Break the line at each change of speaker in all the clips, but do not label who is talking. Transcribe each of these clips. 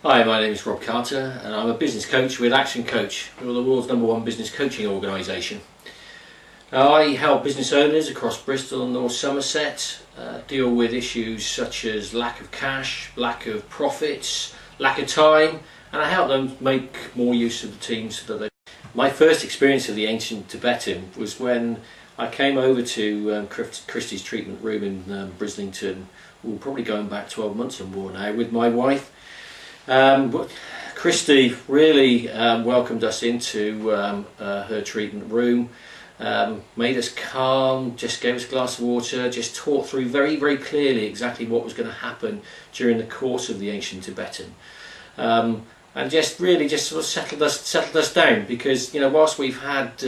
Hi, my name is Rob Carter and I'm a business coach with Action Coach. We're the world's #1 business coaching organisation. Now, I help business owners across Bristol and North Somerset deal with issues such as lack of cash, lack of profits, lack of time, and I help them make more use of the teams that they. My first experience of the ancient Tibetan was when I came over to Christie's treatment room in Brislington, probably going back 12 months or more now, with my wife. Christy really welcomed us into her treatment room, made us calm, just gave us a glass of water, just talked through very, very clearly exactly what was going to happen during the course of the ancient Tibetan. And just really just sort of settled us down, because whilst we've had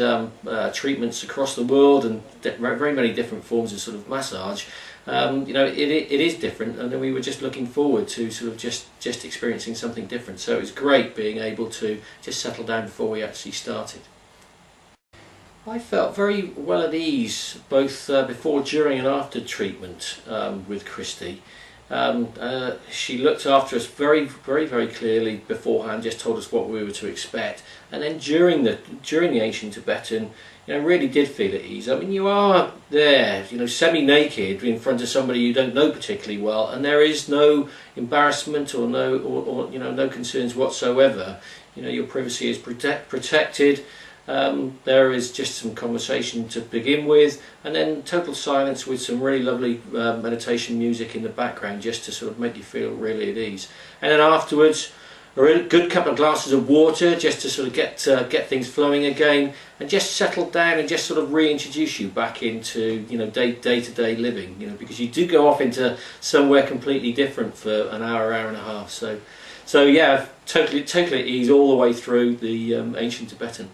treatments across the world and very many different forms of sort of massage, it is different, and we were just looking forward to sort of just experiencing something different. So it was great being able to just settle down before we actually started. I felt very well at ease both before, during and after treatment with Christy. She looked after us very, very, very clearly beforehand, just told us what we were to expect, and then during the ancient Tibetan, really did feel at ease. I mean, you are there, semi-naked in front of somebody you don't know particularly well, and there is no embarrassment or no concerns whatsoever. Your privacy is protected. There is just some conversation to begin with, and then total silence with some really lovely meditation music in the background, just to sort of make you feel really at ease. And then afterwards, a really good couple of glasses of water, just to sort of get things flowing again, and just settle down and just sort of reintroduce you back into day-to-day living. Because you do go off into somewhere completely different for an hour and a half. So yeah, totally at ease all the way through the ancient Tibetan.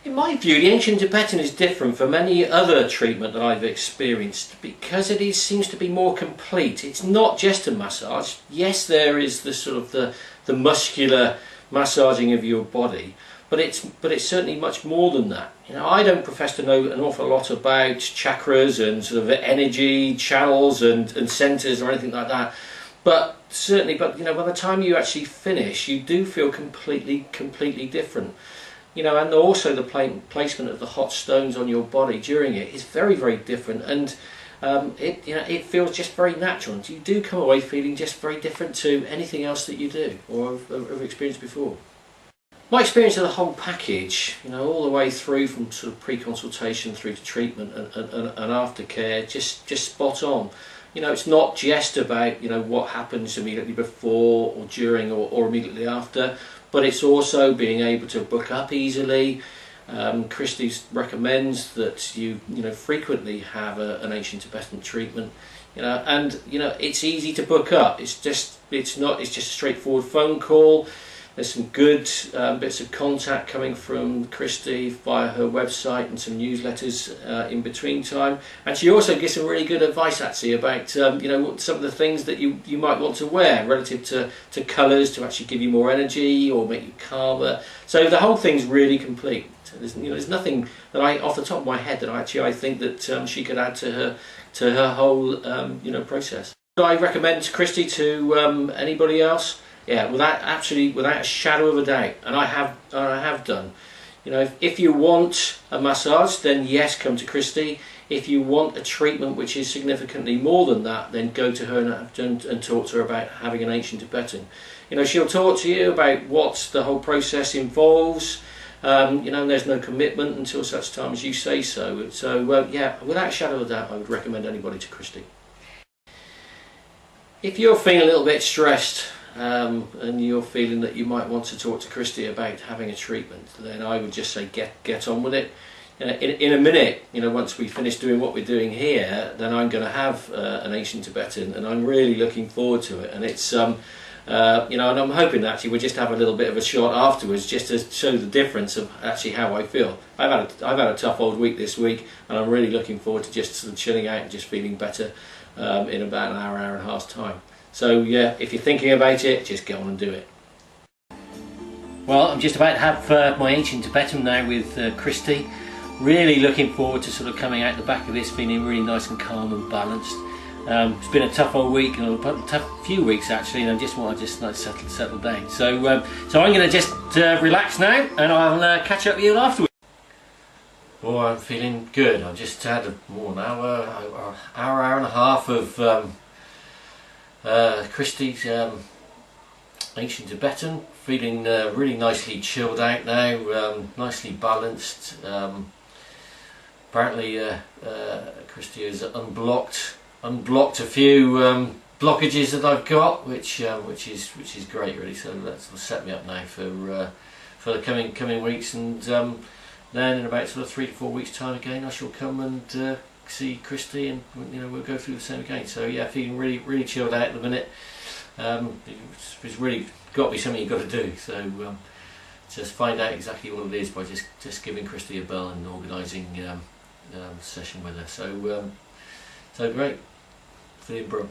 In my view, the ancient Tibetan is different from any other treatment that I've experienced because it seems to be more complete. It's not just a massage. Yes, there is the sort of the muscular massaging of your body, but it's certainly much more than that. I don't profess to know an awful lot about chakras and sort of energy channels and centers or anything like that. But certainly, by the time you actually finish, you do feel completely different. And also the placement of the hot stones on your body during it is very, very different, and it feels just very natural, and you do come away feeling just very different to anything else that you do or have experienced before. My experience of the whole package, all the way through from sort of pre-consultation through to treatment and aftercare, just spot on. It's not just about what happens immediately before or during or immediately after, but it's also being able to book up easily. Christy recommends that you frequently have an ancient Tibetan treatment, and it's easy to book up. It's just a straightforward phone call. There's some good bits of contact coming from Christy via her website and some newsletters in between time. And she also gives some really good advice actually about some of the things that you might want to wear relative to colours to actually give you more energy or make you calmer. So the whole thing's really complete. There's nothing that off the top of my head that I think that she could add to her whole process. I recommend Christy to anybody else. Yeah, without a shadow of a doubt, and I have done. If you want a massage, then yes, come to Christy. If you want a treatment which is significantly more than that, then go to her and talk to her about having an ancient Tibetan. She'll talk to you about what the whole process involves. And there's no commitment until such time as you say so. So yeah, without a shadow of a doubt, I would recommend anybody to Christy. If you're feeling a little bit stressed, and you're feeling that you might want to talk to Christy about having a treatment, then I would just say get on with it. In a minute, once we finish doing what we're doing here, then I'm going to have an ancient Tibetan, and I'm really looking forward to it. And it's and I'm hoping that actually we'll just have a little bit of a shot afterwards, just to show the difference of actually how I feel. I've had a tough old week this week, and I'm really looking forward to just sort of chilling out and just feeling better in about an hour and a half's time. So yeah, if you're thinking about it, just go on and do it. Well, I'm just about to have my ancient Tibetan now with Christy. Really looking forward to sort of coming out the back of this feeling really nice and calm and balanced. It's been a tough old week, and a tough few weeks actually, and I just want to settle down. So I'm going to just relax now, and I'll catch up with you afterwards. Oh, I'm feeling good. I've just had an hour and a half of Christie's ancient Tibetan. Feeling really nicely chilled out now, nicely balanced. Apparently Christie has unblocked a few blockages that I've got, which is great really. So that'll set me up now for the coming weeks, and then in about sort of 3 to 4 weeks time again I shall come and see Christie, and we'll go through the same again. So yeah, feeling really chilled out at the minute. It's really got to be something you've got to do. So just find out exactly what it is by just giving Christie a bell and organising a session with her. So great, feeling bro.